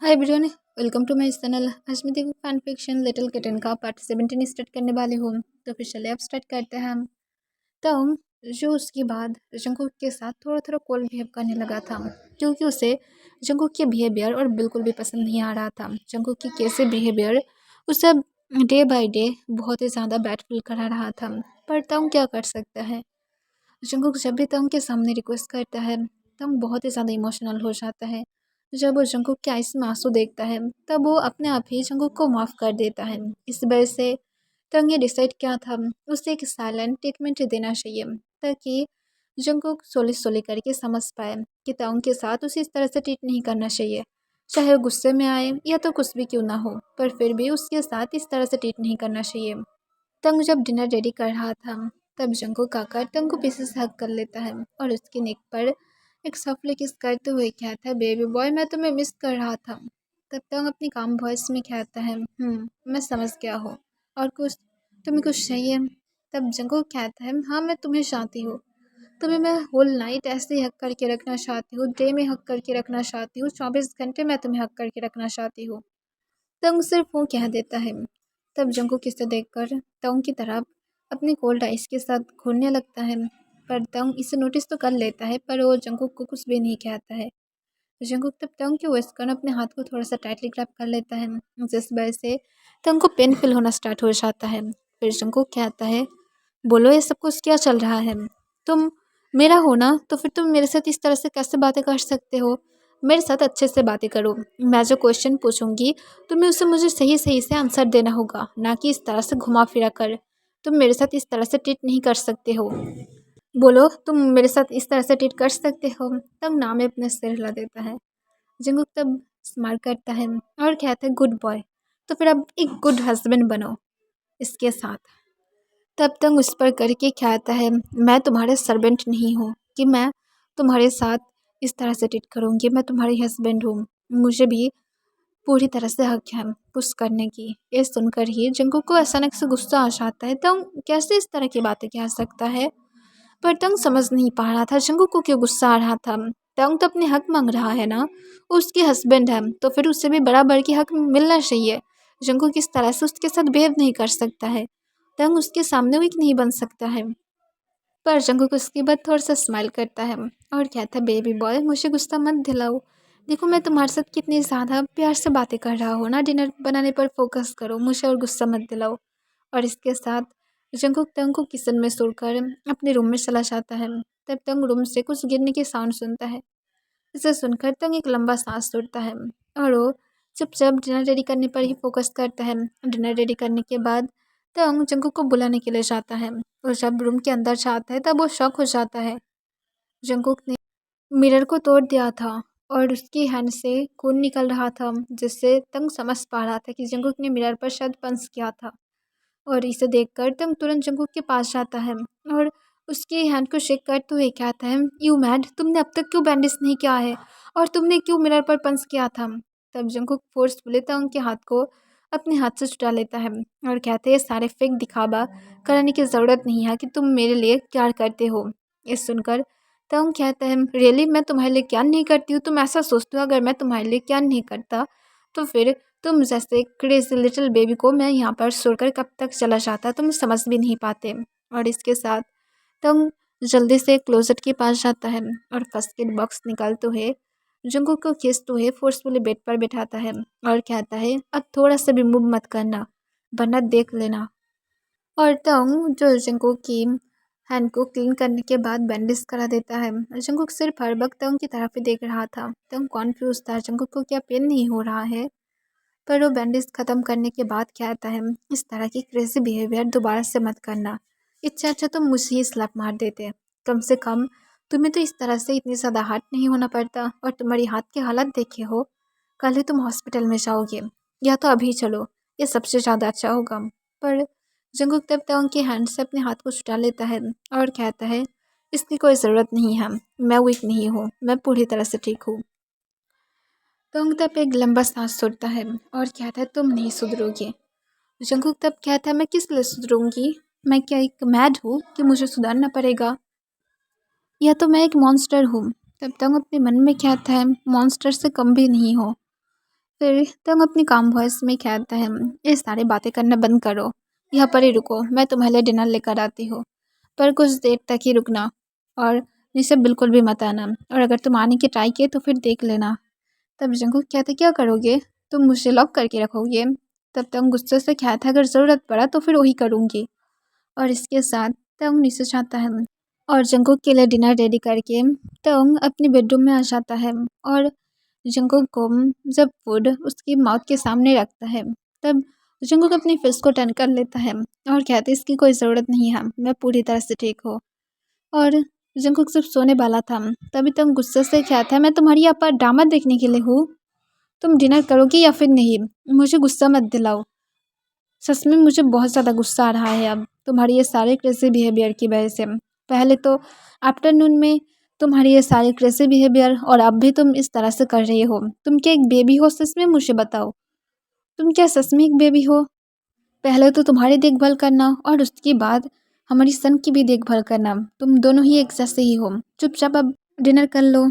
Hi everyone, welcome to my channel. आज मैं देखो फैन फिक्शन लिटिल किटन का पार्ट 17 स्टार्ट करने वाली हूँ। तो फिर चलिए अब स्टार्ट करते हैं हम। तो जो उसके बाद जंकुक के साथ थोड़ा थोड़ा कोल्ड बिहेव करने लगा था, क्योंकि उसे जंकुक के बिहेवियर और बिल्कुल भी पसंद नहीं आ रहा था। जंकुक की कैसे बिहेवियर उसे डे बाय डे बहुत ही ज़्यादा बैड फील करा रहा था। पर तंग क्या कर सकता है। जंकुक जब भी तंग के सामने रिक्वेस्ट करता है, तंग बहुत ही ज़्यादा इमोशनल हो जाता है। जब वो जंकुक के आइस में आंसू देखता है, तब वो अपने आप ही जंकुक को माफ़ कर देता है। इस वजह से तंग ये डिसाइड किया था, उसे एक साइलेंट ट्रीटमेंट देना चाहिए, ताकि जंकुक सोले सोले करके समझ पाए कि तंग के साथ उसे इस तरह से ट्रीट नहीं करना चाहिए। चाहे वो गुस्से में आए या तो कुछ भी क्यों ना हो, पर फिर भी उसके साथ इस तरह से ट्रीट नहीं करना चाहिए। तंग जब डिनर रेडी कर रहा था, तब जंकुक आकर तंग को पीछे से हग कर लेता है और उसके नेक पर एक सॉफ्टली किस करते हुए कहता है, बेबी बॉय मैं तुम्हें मिस कर रहा था। तब तंग अपनी काम वॉइस में कहता है, मैं समझ गया हूँ। और कुछ तुम्हें कुछ चाहिए? तब जंकुक कहता है, हाँ मैं तुम्हें चाहती हूँ। तुम्हें मैं होल नाइट ऐसे ही हक करके रखना चाहती हूँ, डे में हक करके रखना चाहती हूँ, 24 घंटे मैं तुम्हें हक करके रखना चाहती हूँ। तंग सिर्फ वो कह देता है। तब जंकुक इसे देखकर तंग की तरफ अपने कोल्ड आइस के साथ घूरने लगता है, पर तंग इसे नोटिस तो कर लेता है, पर वो जंकुक को कुछ भी नहीं कहता है। जंकुक तब तंग के वेस्टर्न अपने हाथ को थोड़ा सा टाइटली ग्रैब कर लेता है, जिस वजह से तंग को पेन फील होना स्टार्ट हो जाता है। फिर जंकुक कहता है, बोलो ये सब कुछ क्या चल रहा है। तुम मेरा हो ना, तो फिर तुम मेरे साथ इस तरह से कैसे बातें कर सकते हो। मेरे साथ अच्छे से बातें करो। मैं जो क्वेश्चन पूछूंगी तुम्हें उसे मुझे सही सही से आंसर देना होगा, ना कि इस तरह से घुमा फिरा कर। तुम मेरे साथ इस तरह से ट्रीट नहीं कर सकते हो। बोलो तुम मेरे साथ इस तरह से ट्रीट कर सकते हो। तब नाम अपने सिर हिला देता है। जंगुक तब स्माइल करता है और कहता है, गुड बॉय। तो फिर अब एक गुड हस्बैंड बनो इसके साथ। तब तक उस पर करके कहता है, मैं तुम्हारे सर्वेंट नहीं हूँ कि मैं तुम्हारे साथ इस तरह से ट्रीट करूँगी। मैं तुम्हारी हस्बैंड हूँ, मुझे भी पूरी तरह से हक है कुछ करने की। ये सुनकर ही जंगू को अचानक से गुस्सा आ जाता है। तंग कैसे इस तरह की बातें कह सकता है। पर तंग समझ नहीं पा रहा था जंगू को क्यों गुस्सा आ रहा था। तंग तो अपने हक मांग रहा है ना, उसकी हस्बैंड है, तो फिर उससे भी बराबर की हक मिलना चाहिए। जंगू किस तरह से उसके साथ बिहेव नहीं कर सकता है। तंग उसके सामने वीक नहीं बन सकता है। पर जंगकुक उसके बाद थोड़ा सा स्माइल करता है और कहता है, बेबी बॉय मुझे गुस्सा मत दिलाओ। देखो मैं तुम्हारे साथ कितनी ज़्यादा प्यार से बातें कर रहा हूँ ना, डिनर बनाने पर फोकस करो, मुझे और गुस्सा मत दिलाओ। और इसके साथ जंगकुक तंग को किचन में छोड़कर अपने रूम में चला जाता है। तब तंग रूम से कुछ गिरने की साउंड सुनता है। इसे सुनकर तंग एक लंबा सांस छोड़ता है और वो चुपचाप डिनर रेडी करने पर ही फोकस करता है। डिनर रेडी करने के बाद तंग जंगकुक को बुलाने के लिए जाता है और जब रूम के अंदर जाता है तब वो शॉक हो जाता है। जंगकुक ने मिरर को तोड़ दिया था और उसकी हैंड से खून निकल रहा था, जिससे तंग समझ पा रहा था कि जंगकुक ने मिरर पर शायद पंच किया था। और इसे देखकर तंग तुरंत जंगकुक के पास जाता है और उसकी हैंड को शेक करते हुए कहता है, यू मैड, तुमने अब तक क्यों बैंडेज नहीं किया है और तुमने क्यों मिरर पर पंच किया था। तब जंगकुक फोर्सफुली तंग के हाथ को अपने हाथ से छुड़ा लेता है और कहते हैं, सारे फेक दिखावा कराने की ज़रूरत नहीं है कि तुम मेरे लिए क्या करते हो। ये सुनकर तंग कहता है, रियली मैं तुम्हारे लिए क्या नहीं करती हूँ। तुम ऐसा सोचते हो अगर मैं तुम्हारे लिए क्या नहीं करता तो फिर तुम जैसे क्रेजी लिटिल बेबी को मैं यहाँ पर छोड़कर कब तक चला जाता, तुम समझ भी नहीं पाते। और इसके साथ तुम जल्दी से क्लोजेट के पास जाता है और फर्स्ट एड बॉक्स निकालते हुए जंगकुक को खींचते हुए फोर्सफुली बेड पर बैठाता है और कहता है, अब थोड़ा सा भी मूव मत करना वरना देख लेना। और तंग जो जंगकुक की हैंड को क्लीन करने के बाद बैंडेज करा देता है। जंगकुक सिर्फ हर वक्त तंग की तरफ ही देख रहा था। तंग कॉन्फ्यूज था, जंगकुक को क्या पेन नहीं हो रहा है। पर वो बैंडेज ख़त्म करने के बाद कहता है, इस तरह की क्रेजी बिहेवियर दोबारा से मत करना। इससे अच्छा तुम मुझे ही स्लैप मार देते। कम से कम तुम्हें तो इस तरह से इतनी ज़्यादा हार्ट नहीं होना पड़ता। और तुम्हारी हाथ की हालत देखे हो, कल ही तुम हॉस्पिटल में जाओगे, या तो अभी चलो, ये सबसे ज़्यादा अच्छा होगा। पर जंगकुक तब तक उनके हैंड से अपने हाथ को छुटा लेता है और कहता है, इसकी कोई ज़रूरत नहीं है, मैं वीक नहीं हूँ, मैं पूरी तरह से ठीक हूँ। तोंग तब एक लंबा सांस छोड़ता है और कहता है, तुम नहीं सुधरोगे। जंगकुक तब कहता है, मैं किस लिए सुधरूंगी। मैं क्या एक मैड हूँ कि मुझे सुधरना पड़ेगा, या तो मैं एक मॉन्स्टर हूँ। तब तंग अपने मन में कहता है, मॉन्स्टर से कम भी नहीं हो। फिर तंग अपनी काम वॉइस में कहता है, ये सारी बातें करना बंद करो, यहाँ पर ही रुको, मैं तुम्हारे लिए डिनर लेकर आती हूँ, पर कुछ देर तक ही रुकना और निशा बिल्कुल भी मत आना, और अगर तुम आने की ट्राई किए तो फिर देख लेना। तब जंकुक कहते, क्या करोगे, तुम मुझे लॉक करके रखोगे। तब तंग गुस्से से कहता है, अगर ज़रूरत पड़ा तो फिर वही करूँगी। और इसके साथ तंग निशा चाहता है और जंकुक के लिए डिनर रेडी करके तंग अपने बेडरूम में आ जाता है। और जंकुक को जब फूड उसकी माउथ के सामने रखता है, तब जंकुक अपनी फेस को टर्न कर लेता है और कहते, इसकी कोई ज़रूरत नहीं है, मैं पूरी तरह से ठीक हूँ। और जंकुक जब सोने वाला था, तभी तंग गुस्से से कहता है, मैं तुम्हारी यहाँ पर ड्रामा देखने के लिए हूँ, तुम डिनर करोगी या फिर नहीं, मुझे गुस्सा मत दिलाओ। सच में मुझे बहुत ज़्यादा गुस्सा आ रहा है अब तुम्हारी ये सारे क्रेजी बिहेवियर की वजह से। पहले तो आफ्टरनून में तुम्हारी ये सारे क्रेजी बिहेवियर, और अब भी तुम इस तरह से कर रही हो। तुम क्या एक बेबी हो सच में, मुझे बताओ, तुम क्या सच में एक बेबी हो। पहले तो तुम्हारी देखभाल करना और उसके बाद हमारी सन की भी देखभाल करना, तुम दोनों ही एक जैसे ही हो। चुपचाप अब डिनर कर लो।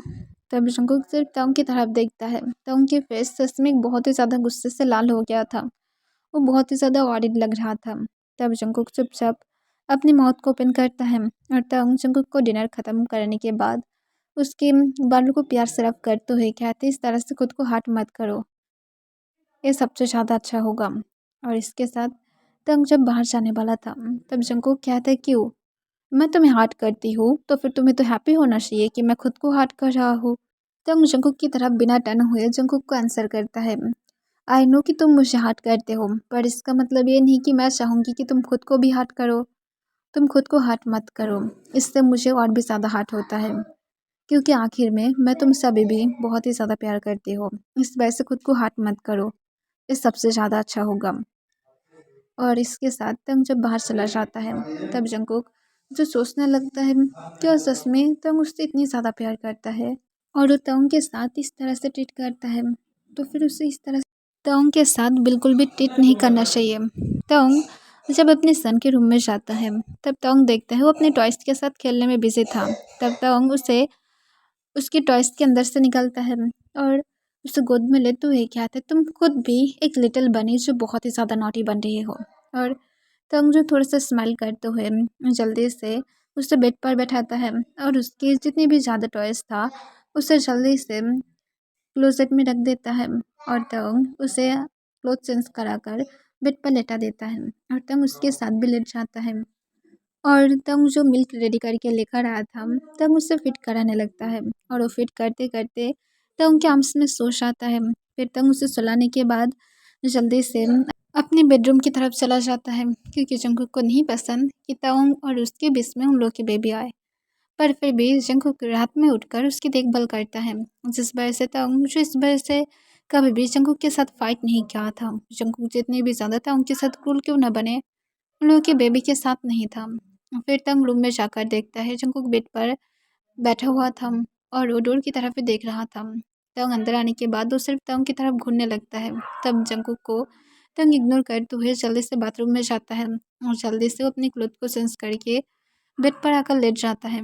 तब जंकुक सिर्फ ताउंग की तरफ देखता है। ताउंग की फेस सच में बहुत ही ज़्यादा गुस्से से लाल हो गया था, वो बहुत ही ज़्यादा ऑडिट लग रहा था। तब जंकुक चुपचाप अपनी माउथ को ओपन करता है और ताउंग जंकुक को डिनर ख़त्म करने के बाद उसके बालों को प्यार से रब करते हुए कहते, इस तरह से खुद को हार्ट मत करो, ये सबसे ज़्यादा अच्छा होगा। और इसके साथ तंग जब बाहर जाने वाला था, तब जंकुक कहता है, क्यों, मैं तुम्हें हार्ट करती हूँ तो फिर तुम्हें तो हैप्पी होना चाहिए कि मैं खुद को हार्ट कर रहा हूँ। तंग जंकुक की तरफ बिना टर्न हुए जंकुक को आंसर करता है, आई नो कि तुम मुझे हार्ट करते हो, पर इसका मतलब ये नहीं कि मैं चाहूँगी कि तुम खुद को भी हार्ट करो। तुम खुद को हार्ट मत करो, इससे मुझे और भी ज़्यादा हार्ट होता है, क्योंकि आखिर में मैं तुम सभी भी बहुत ही ज़्यादा प्यार करती हो। इस वजह से खुद को हार्ट मत करो, ये सबसे ज़्यादा अच्छा होगा। और इसके साथ तंग जब बाहर चला जाता है, तब जंकुक जो सोचने लगता है, क्या सच में तंग उससे इतनी ज़्यादा प्यार करता है, और वो तंग के साथ इस तरह से ट्रीट करता है, तो फिर उसे इस तरह तोंग के साथ बिल्कुल भी ट्रीट नहीं करना चाहिए। तोंग जब अपने सन के रूम में जाता है, तब तोंग देखता है वो अपने टॉयज के साथ खेलने में बिजी था। तब तोंग उसे उसके टॉयज के अंदर से निकलता है और उसे गोद में लेते हुए कहता है, तुम खुद भी एक लिटिल बनी जो बहुत ही ज़्यादा नॉटी बन रही हो। और तोंग जो थोड़ा सा स्माइल करते हुए जल्दी से उसे बेड पर बैठाता है और उसके जितने भी ज़्यादा टॉयज था उसे जल्दी से क्लोजेट में रख देता है। और तंग उसे क्लोथ चेंज कराकर बेड पर लेटा देता है और तंग उसके साथ भी लेट जाता है। और तंग जो मिल्क रेडी करके लेकर आया था, तंग उसे फिट कराने लगता है और वो फिट करते करते तंग के आर्म्स में सो जाता है। फिर तंग उसे सुलाने के बाद जल्दी से अपने बेडरूम की तरफ चला जाता है, क्योंकि जंकुक को नहीं पसंद कि तंग और उसके बीच में उन लोग की बेबी आए। पर फिर भी जंकुक रात में उठकर उसकी देखभाल करता है, जिस वजह से तंग जो इस वजह से कभी भी जंकुक के साथ फाइट नहीं किया था। जंकुक जितने भी ज़्यादा था उनके साथ क्रूर क्यों न बने, उन लोगों के बेबी के साथ नहीं था। फिर तंग रूम में जाकर देखता है जंकुक बेड पर बैठा हुआ था और वो डोर की तरफ भी देख रहा था। तंग अंदर आने के बाद वो सिर्फ तंग की तरफ घूरने लगता है। तब जंकुक को तंग इग्नोर करते हुए जल्दी से बाथरूम में जाता है और जल्दी से वो अपनी क्लोथ को चेंज करके बेड पर आकर लेट जाता है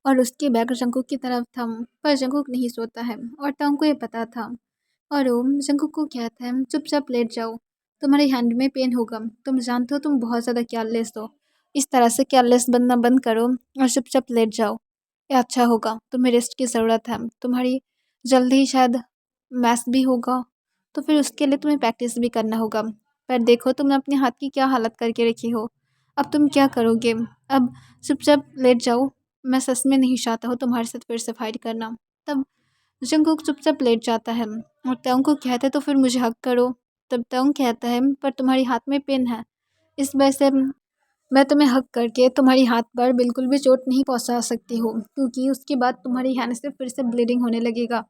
और उसके बैग जंकुक की तरफ था। पर जंकुक नहीं सोता है और तंग को ये पता था, और वो जंकुक को कहता है, चुपचाप लेट जाओ, तुम्हारे हैंड में पेन होगा, तुम जानते हो तुम बहुत ज़्यादा केयरलेस हो, इस तरह से केयरलेस बनना बंद करो और चुपचाप लेट जाओ, ये अच्छा होगा, तुम्हें रेस्ट की ज़रूरत है, तुम्हारी जल्दी ही शायद मैथ्स भी होगा, तो फिर उसके लिए तुम्हें प्रैक्टिस भी करना होगा। पर देखो तुमने अपने हाथ की क्या हालत करके रखी हो, अब तुम क्या करोगे, अब चुपचाप लेट जाओ, मैं सच में नहीं चाहता हूँ तुम्हारे साथ फिर से फाइट करना। तब जंकुक चुपचाप लेट जाता है और तंग को कहता है, तो फिर मुझे हक करो। तब तंग कहता है, पर तुम्हारे हाथ में पेन है, इस वजह से मैं तुम्हें हक करके तुम्हारी हाथ पर बिल्कुल भी चोट नहीं पहुंचा सकती हूँ, क्योंकि उसके बाद तुम्हारी हैंड से फिर से ब्लीडिंग होने लगेगा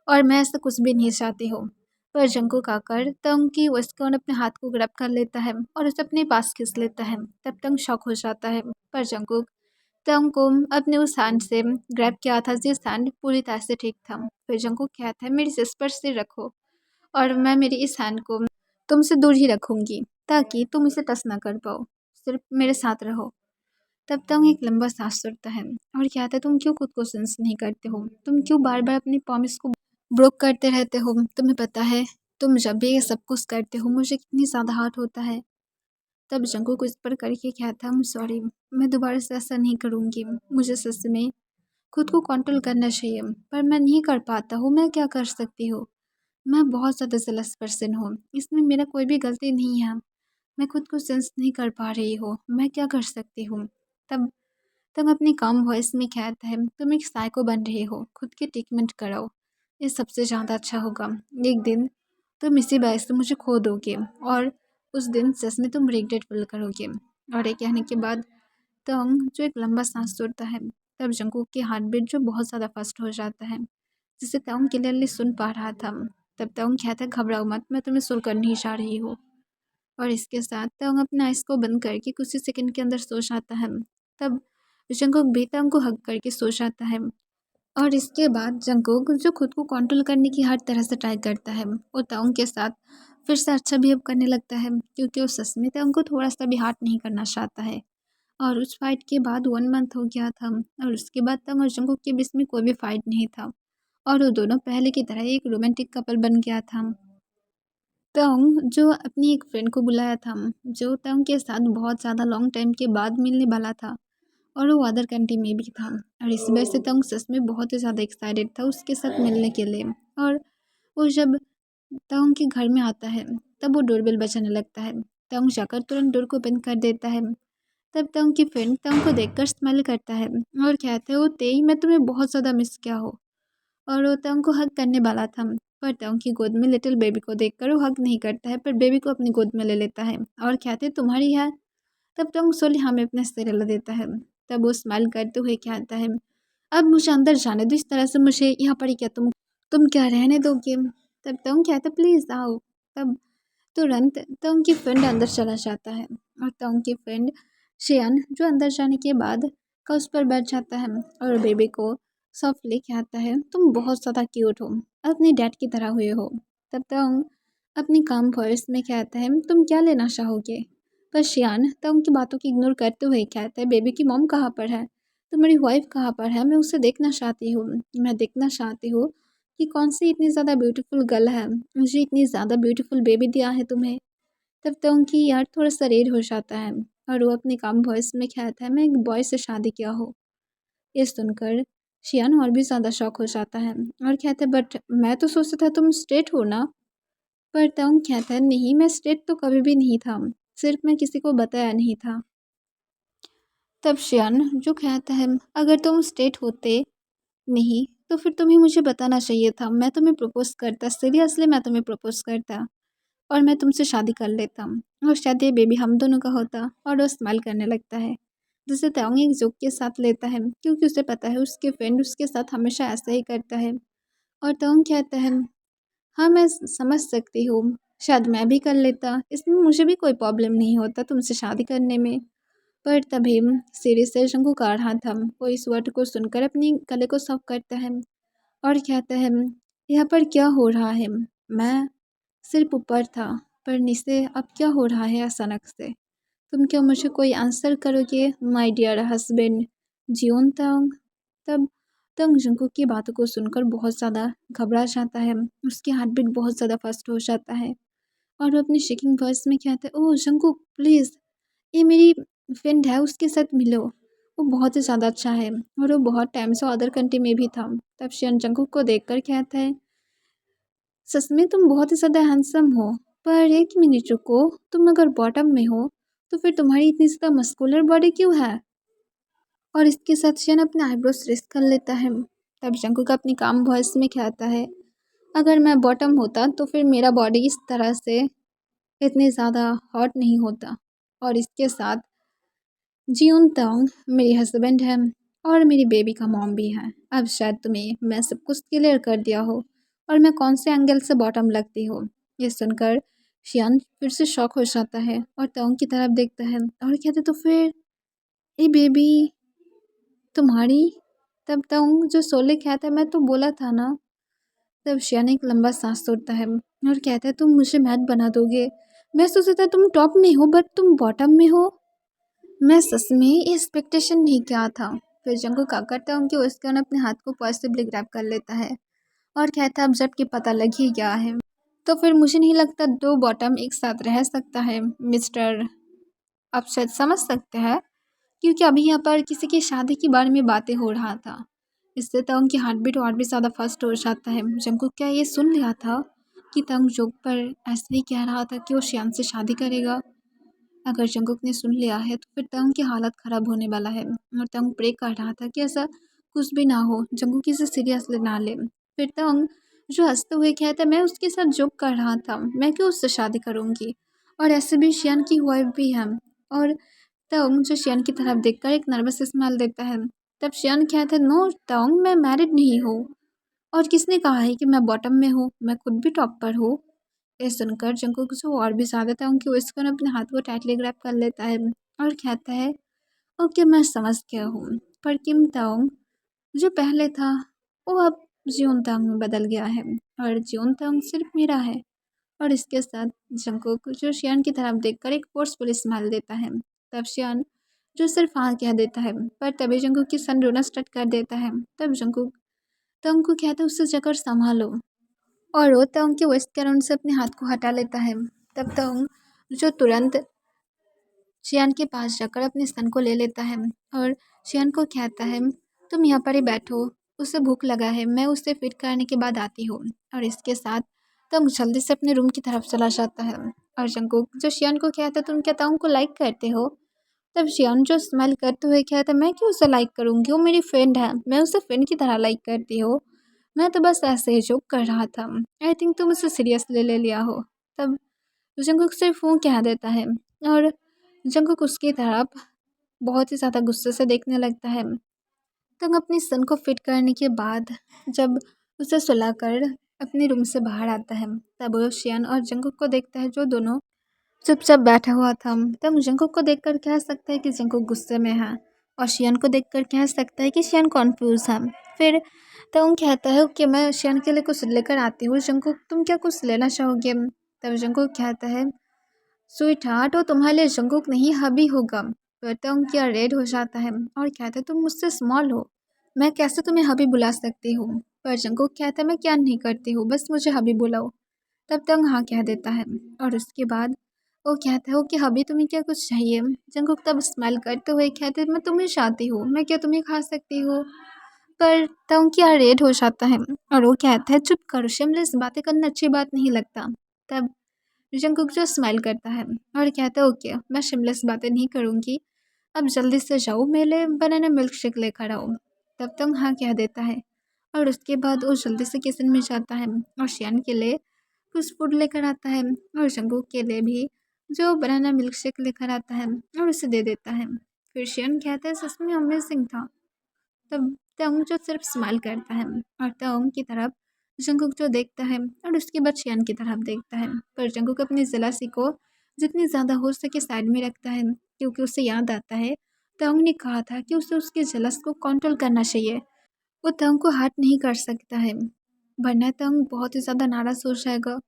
और मैं ऐसा कुछ भी नहीं चाहती हूँ। पर जंकुक आकर तंग की वेस्टकॉन अपने हाथ को ग्रैब कर लेता है और उसे अपने पास खींच लेता है। तब तंग शॉक हो जाता है, पर जंकुक तंग को अपने उस हैंड से ग्रैब किया था जिस हैंड पूरी तरह से ठीक था। फिर जंकुक कहता है, मेरी सिर पर सिर रखो और मैं मेरी इस हैंड को तुमसे दूर ही रखूंगी ताकि तुम इसे टच ना कर पाओ, सिर्फ मेरे साथ रहो। तब तंग एक लंबा सांस छोड़ता है और कहता है, तुम क्यों खुद को सेंस नहीं करते हो, तुम क्यों बार बार अपनी प्रॉमिस को ब्रोक करते रहते हो। तुम्हें पता है तुम जब भी ये सब कुछ करते हो मुझे कितनी ज़्यादा हर्ट होता है। तब जंगू को इस पर करके क्या था, सॉरी, मैं दोबारा से ऐसा नहीं करूँगी। मुझे सच में खुद को कंट्रोल करना चाहिए पर मैं नहीं कर पाता हूँ। मैं क्या कर सकती हूँ। मैं बहुत ज़्यादा जेलस पर्सन हूँ, इसमें मेरा कोई भी गलती नहीं है। मैं खुद को सेंस नहीं कर पा रही हूँ, मैं क्या कर सकती हूँ। तब तब अपनी कम वॉइस में कहता है, तुम एक साइको बन रही हो, खुद की ट्रीटमेंट कराओ, ये सबसे ज़्यादा अच्छा होगा। एक दिन तुम इसी वजह से मुझे खो दोगे और उस दिन सच में तुम रिग्रेट फील करोगे। और ये कहने के बाद तंग जो एक लंबा सांस छोड़ता है, तब जंगूक की हार्ट बीट जो बहुत ज़्यादा फास्ट हो जाता है, जिसे तंग क्लियरली सुन पा रहा था। तब तंग कहता है, घबराओ मत, मैं तुम्हें सुन कर नहीं चाह रही हूँ। और इसके साथ तंग अपने आइस को बंद करके कुछ ही सेकंड के अंदर सो जाता है। तब जंगूक भी तंग को हग करके सो जाता है। और इसके बाद जंगकुक जो खुद को कंट्रोल करने की हर तरह से ट्राई करता है, वो ताउंग के साथ फिर से अच्छा बिहेव करने लगता है, क्योंकि वो सच में ताउंग को थोड़ा सा भी हार्ट नहीं करना चाहता है। और उस फाइट के बाद 1 मंथ हो गया था और उसके बाद ताउंग और जंगकुक के बीच में कोई भी फाइट नहीं था और वो दोनों पहले की तरह एक रोमांटिक कपल बन गया था। ताउंग जो अपनी एक फ्रेंड को बुलाया था, जो ताउंग के साथ बहुत ज़्यादा लॉन्ग टाइम के बाद मिलने वाला था और वो अदर कंट्री में भी था। और इस वजह से तंग सच में बहुत ही ज़्यादा एक्साइटेड था उसके साथ मिलने के लिए। और वो जब तंग के घर में आता है तब वो डोरबेल बजाने लगता है। तंग जाकर तुरंत डोर को बंद कर देता है। तब तंग की फ्रेंड तंग को देखकर स्माइल करता है और कहते हो, तेई मैं तुम्हें बहुत ज़्यादा मिस किया हो। और वो तंग को हग करने वाला था, पर तंग की गोद में लिटिल बेबी को देखकर वो हग नहीं करता है, पर बेबी को अपनी गोद में ले लेता है और कहते, तुम्हारी है। तब तंग सोली हमें अपने सिर हिला देता है। तब वो स्माइल करते हुए कहता है, अब मुझे अंदर जाने दो, इस तरह से मुझे यहाँ पर ही क्या तुम क्या रहने दोगे। तब तंग कहता, प्लीज़ आओ। तब तुरंत तंग की फ्रेंड अंदर चला जाता है और तंग की फ्रेंड शियन जो अंदर जाने के बाद का उस पर बैठ जाता है और बेबी को सॉफ्टली कहता है, तुम बहुत ज़्यादा क्यूट हो, अपने डैड की तरह हुए हो। तब तंग अपनी काम वॉइस में कहता है, तुम क्या लेना चाहोगे। पर शियान तंग की बातों की इग्नोर करते हुए कहता है, बेबी की मॉम कहाँ पर है, तो मेरी वाइफ कहाँ पर है, मैं उसे देखना चाहती हूँ। मैं देखना चाहती हूँ कि कौन सी इतनी ज़्यादा ब्यूटीफुल गर्ल है, मुझे इतनी ज़्यादा ब्यूटीफुल बेबी दिया है तुम्हें। तब तो उनकी यार थोड़ा सा रेड हो जाता है और वो अपने काम वॉइस में कहता है, मैं एक बॉय से शादी किया हो। ये सुनकर शियान और भी ज़्यादा शॉक हो जाता है और कहता है, बट मैं तो सोचता था तुम स्ट्रेट हो ना। पर तंग कहता है, नहीं मैं स्ट्रेट तो कभी भी नहीं था, सिर्फ मैं किसी को बताया नहीं था। तब शियान जो कहता है, अगर तुम स्ट्रेट होते नहीं तो फिर तुम्हें मुझे बताना चाहिए था, मैं तुम्हें प्रपोज करता, सीरियसली मैं तुम्हें प्रपोज करता और मैं तुमसे शादी कर लेता और शायद ये बेबी हम दोनों का होता। और वो स्माइल करने लगता है, जिसे ताओंग एक जोक के साथ लेता है, क्योंकि उसे पता है उसके फ्रेंड उसके साथ हमेशा ऐसा ही करता है। और ताओंग कहता है, हाँ मैं समझ सकती हूँ, शायद मैं भी कर लेता, इसमें मुझे भी कोई प्रॉब्लम नहीं होता तुमसे शादी करने में। पर तभी सीरियस से शंकु का रहा था, वो इस वर्ड को सुनकर अपनी गले को साफ करता है और कहता है, यहाँ पर क्या हो रहा है। मैं सिर्फ ऊपर था, पर नीचे अब क्या हो रहा है अचानक से। तुम क्या मुझे कोई आंसर करोगे माय डियर हस्बैंड जियोन तांग। तब तंग जंकुक की बातों को सुनकर बहुत ज़्यादा घबरा जाता है, उसकी हार्ट बीट बहुत ज़्यादा फास्ट हो जाता है और वो अपनी शेकिंग वॉइस में कहता है, ओह जंकुक प्लीज़, ये मेरी फ्रेंड है, उसके साथ मिलो, वो बहुत ही ज़्यादा अच्छा है और वो बहुत टाइम से अदर कंट्री में भी था। तब शियन जंकुक को देखकर कहता है, सच में तुम बहुत ही ज़्यादा हैंडसम हो, पर एक मिनट रुको, तुम अगर बॉटम में हो तो फिर तुम्हारी इतनी ज़्यादा मस्कुलर बॉडी क्यों है। और इसके साथ शियन अपने आईब्रोज रेस कर लेता है। तब जंकुक अपनी काम वॉइस में कहता है, अगर मैं बॉटम होता तो फिर मेरा बॉडी इस तरह से इतने ज़्यादा हॉट नहीं होता। और इसके साथ जियोन तांग मेरी हस्बैंड है और मेरी बेबी का मॉम भी है। अब शायद तुम्हें मैं सब कुछ क्लियर कर दिया हो और मैं कौन से एंगल से बॉटम लगती हूँ। ये सुनकर शियान फिर से शॉक हो जाता है और तांग की तरफ देखता है और कहते, तो फिर ये बेबी तुम्हारी। तब तांग जो सोले कहता है, मैं तो बोला था ना। तब शियान एक लंबा सांस छोड़ता है और कहता है, तुम मुझे मैट बना दोगे, मैं सोचा था तुम टॉप में हो बट तुम बॉटम में हो। मैं सच में ये एक्सपेक्टेशन नहीं किया था। फिर जंगल क्या करता है, उनके उसके अपने हाथ को पॉजिटिवली ग्रैब कर लेता है और कहता है अब जबकि पता लग ही गया है तो फिर मुझे नहीं लगता दो बॉटम एक साथ रह सकता है मिस्टर। आप शायद समझ सकते हैं क्योंकि अभी यहाँ पर किसी की शादी के बारे में बातें हो रहा था। इससे तंग की हार्ट बीट और भी ज़्यादा फास्ट हो जाता है। जंगकुक क्या ये सुन लिया था कि तंग जोक पर ऐसे ही कह रहा था कि वो शियान से शादी करेगा। अगर जंगकुक ने सुन लिया है तो फिर तंग की हालत ख़राब होने वाला है और तंग प्रे कर रहा था कि ऐसा कुछ भी ना हो, जंगकुक इसे सीरियसली ना ले। फिर तंग जो हंसते हुए कहता मैं उसके साथ जोक कर रहा था, मैं क्यों उससे शादी करूँगी, और ऐसे भी शियान की वाइफ भी है। और तंग जो शियान की तरफ देखकर एक नर्वस स्माइल देता है। तब शियान कहता है नो तंग, मैं मैरिड नहीं हूँ, और किसने कहा है कि मैं बॉटम में हूँ, मैं खुद भी टॉप पर हूँ। ये सुनकर जंगकुक जो और भी ज़्यादा था उनकी विस्कन अपने हाथ को टाइटली ग्रैब कर लेता है और कहता है ओके मैं समझ गया हूँ, पर किम ताओंग जो पहले था वो अब जियोन तांग में बदल गया है और जियोन तांग सिर्फ मेरा है। और इसके साथ जंगकुक जो शियान की तरफ देखकर एक फोर्सफुल स्माइल देता है। तब शियान जो सिर्फ हाँ कह देता है, पर तभी जंगकुक की सन रोना स्टार्ट कर देता है। तब जंगकुक तंग को कहता है उससे जगह संभालो, और वो तंग के वेस्ट कैरन से अपने हाथ को हटा लेता है। तब तंग जो तुरंत शियान के पास जाकर अपने स्तन को ले लेता है और शियान को कहता है तुम यहाँ पर ही बैठो, उसे भूख लगा है, मैं उसे फिट करने के बाद आती हूँ। और इसके साथ तंग जल्दी से अपने रूम की तरफ चला जाता है। और जंगकुक जो शियान को कहता है तुम क्या तंग को लाइक करते हो। तब शियान जो स्माइल करते हुए कहता है मैं क्यों उसे लाइक करूँगी, वो मेरी फ्रेंड है, मैं उसे फ्रेंड की तरह लाइक करती हूँ, मैं तो बस ऐसे ही जोक कर रहा था, आई थिंक तुम उसे सीरियसली ले लिया हो। तब जंगकुक सिर्फ वो कह देता है और जंगकुक उसकी तरफ बहुत ही ज़्यादा गुस्से से देखने लगता है। तंग अपनी सन को फिट करने के बाद जब उसे सुलाकर अपने रूम से बाहर आता है तब वो शियान और जंगकुक को देखता है जो दोनों चुपचाप बैठा हुआ था। तब जंगकुक को देखकर कह सकता है कि जंगकुक गुस्से में है और शियान को देखकर कह सकता है कि शियान कॉन्फ्यूज है। फिर तंग कहता है कि मैं शियान के लिए कुछ लेकर आती हूँ, जंगकुक तुम क्या कुछ लेना चाहोगे। तब जंगकुक कहता है स्वीट हार्ट वो तुम्हारे लिए जंगकुक नहीं हबी होगा। पर तंग क्या रेड हो जाता है और कहता है तुम मुझसे स्मॉल हो, मैं कैसे तुम्हें हबी बुला सकती हूँ। पर जंगकुक कहता है मैं क्या नहीं करती हूँ, बस मुझे हबी बुलाओ। तब तंग हाँ कह देता है और उसके बाद वो कहता है कि हबी तुम्हें क्या कुछ चाहिए। जंगकुक तब स्माइल करते हुए कहते मैं तुम्हें चाहती हूँ, मैं क्या तुम्हें खा सकती हूँ। पर तंग क्या रेड हो जाता है और वो कहता है चुप करो शिमलेस, बातें करना अच्छी बात नहीं लगता। तब जंगकुक जो स्माइल करता है और कहता है ओके मैं शिमलेस बातें नहीं करूँगी, अब जल्दी से जाओ मेरे बनाना मिल्क शेक लेकर आओ। तब तंग हाँ कह देता है और उसके बाद वो जल्दी से किचन में जाता है और शियान के लिए कुछ फूड लेकर आता है और जंगकुक के लिए भी जो बनाना मिल्क शेक लेकर आता है और उसे दे देता है। फिर शियान कहता है सच में अमेजिंग था। तब तंग जो सिर्फ स्माइल करता है और तंग की तरफ जंगकुक जो देखता है और उसके बाद शियान की तरफ देखता है। पर जंगकुक अपनी जलासी को जितनी ज़्यादा हो सके साइड में रखता है क्योंकि उसे याद आता है तंग ने कहा था कि उसे उसके जलस को कंट्रोल करना चाहिए, वो तंग को हर्ट नहीं कर सकता है, वरना तंग बहुत ही ज़्यादा नाराज़ हो जाएगा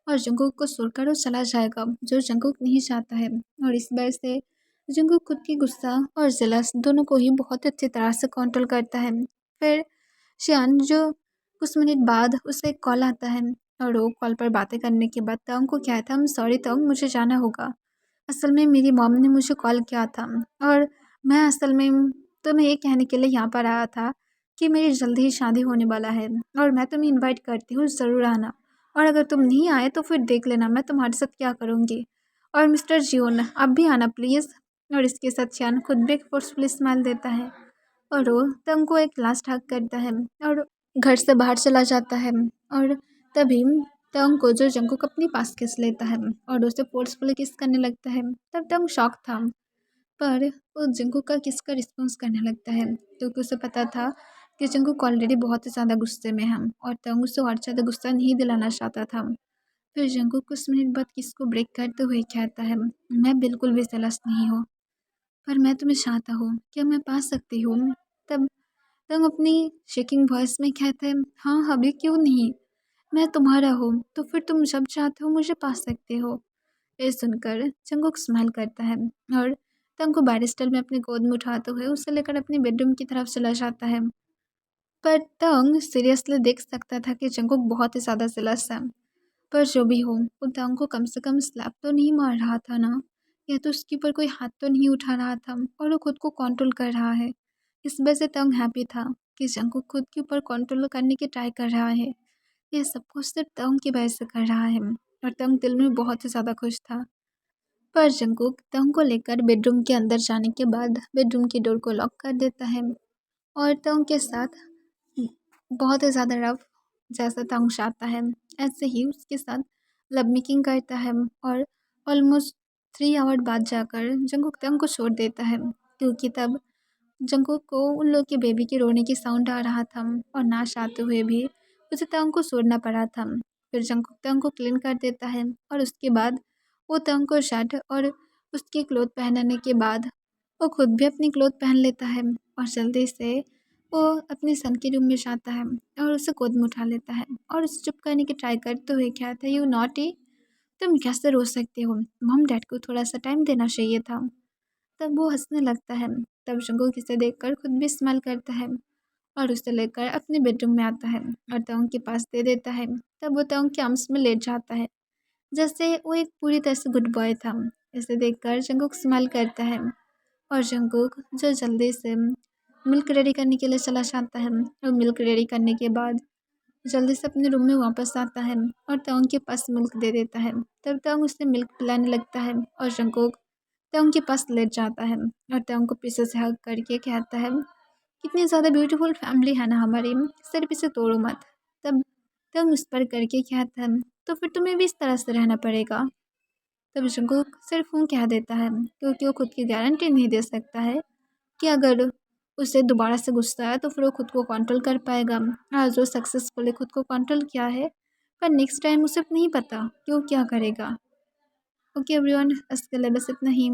और जंगकुक को छोड़कर वो चला जाएगा जो जंगकुक नहीं चाहता है। और इस वजह से जंगकुक खुद की गुस्सा और जलस दोनों को ही बहुत अच्छी तरह से कंट्रोल करता है। फिर शियान जो कुछ मिनट बाद उसे एक कॉल आता है और वो कॉल पर बातें करने के बाद तंग को क्या था सॉरी तंग मुझे जाना होगा, असल में मेरी मॉम ने मुझे कॉल किया था और मैं असल में तुम्हें ये कहने के लिए यहाँ पर आया था कि मेरी जल्दी ही शादी होने वाला है और मैं तुम्हें इनवाइट करती हूँ ज़रूर आना, और अगर तुम नहीं आए तो फिर देख लेना मैं तुम्हारे साथ क्या करूँगी, और मिस्टर जियोन अब भी आना प्लीज़। और इसके साथ शियान खुद भी एक फोर्सफुल स्माइल देता है और वो तंग को एक लास्ट हक करता है और घर से बाहर चला जाता है। और तभी तंग को जो जंगकुक अपने पास खींच लेता है और उसे फोर्सफुली किस करने लगता है। तब तंग शॉक था, पर वो जंगकुक का किस का रिस्पॉन्स करने लगता है क्योंकि उसे पता था कि जंगकुक ऑलरेडी बहुत ही ज़्यादा गुस्से में है और तंग उसे और ज़्यादा गुस्सा नहीं दिलाना चाहता था। फिर जंगकुक कुछ मिनट बाद किस को ब्रेक करते हुए कहता है मैं बिल्कुल भी जेलस नहीं हूँ, पर मैं तुम्हें चाहता हूँ, क्या मैं पा सकती हूँ। तब तंग अपनी शेकिंग वॉइस में कहता है हाँ अभी क्यों नहीं, मैं तुम्हारा हूँ तो फिर तुम जब चाहते हो मुझे पा सकते हो। ये सुनकर जंगकुक स्माइल करता है और तंग को बैरिस्टल में अपनी गोद में उठाते हुए उसे लेकर अपने बेडरूम की तरफ चला जाता है। पर तंग सीरियसली देख सकता था कि जंगकुक बहुत ही ज़्यादा जेलस है। पर जो भी हो, वो तंग को कम से कम स्लैप तो नहीं मार रहा था ना? या तो उसके ऊपर कोई हाथ तो नहीं उठा रहा था और वो खुद को कंट्रोल कर रहा है। इस वजह से तंग हैप्पी था कि जंगकुक खुद के ऊपर कंट्रोल करने की ट्राई कर रहा है। ये सब कुछ सिर्फ तंग की वजह से कर रहा है और तंग दिल में बहुत ही ज़्यादा खुश था। पर जंगकुक तंग को लेकर बेडरूम के अंदर जाने के बाद बेडरूम की डोर को लॉक कर देता है और तंग के साथ बहुत ही ज़्यादा रफ जैसा तंग चाहता है ऐसे ही उसके साथ लव मेकिंग करता है और ऑलमोस्ट 3 आवर बाद जाकर जंगकुक तंग को छोड़ देता है, क्योंकि तब जंगकुक को उन लोग के बेबी के रोने की साउंड आ रहा था और ना चाहते हुए भी उसे तंग को छोड़ना पड़ा था। फिर जंगकुक तंग को क्लीन कर देता है और उसके बाद वो तंग को शर्ट और उसके क्लोथ पहनाने के बाद वो खुद भी अपनी क्लोथ पहन लेता है और जल्दी से वो अपने सन के रूम में जाता है और उसे गोद में उठा लेता है और उसे चुप करने की ट्राई करते हुए कहता है, यू नॉटी, तुम कैसे रो सकते हो, मम डैड को थोड़ा सा टाइम देना चाहिए था। तब वो हंसने लगता है। तब जंगकुक इसे देखकर खुद भी स्माइल करता है और उसे लेकर अपने बेडरूम में आता है और तोंग के पास दे देता है। तब वो तोंग के आर्म्स में लेट जाता है जैसे वो एक पूरी तरह से गुड बॉय था। इसे देखकर जंगकुक स्माइल करता है और जंगकुक जो जल्दी से मिल्क रेडी करने के लिए चला जाता है और मिल्क रेडी करने के बाद जल्दी से अपने रूम में वापस आता है और तोंग के पास मिल्क दे देता है। तब तोंग उसे मिल्क पिलाने लगता है और जंगकुक तोंग के पास लेट जाता है और तोंग को पीछे से हग करके कहता है, कितनी ज़्यादा ब्यूटीफुल फैमिली है ना हमारी, सिर्फ इसे तोड़ो मत। तब तोंग उस पर करके कहता है, तो फिर तुम्हें भी इस तरह से रहना पड़ेगा। तब जंगकुक सिर्फ ऊँ कह देता है, क्योंकि वो खुद की गारंटी नहीं दे सकता है कि अगर उसे दोबारा से गुस्सा आया तो फिर वो खुद को कंट्रोल कर पाएगा। आज वो सक्सेसफुली खुद को कंट्रोल किया है, पर नेक्स्ट टाइम उसे नहीं पता कि वो क्या करेगा। ओके एवरीवन, इसके लिए बस इतना ही।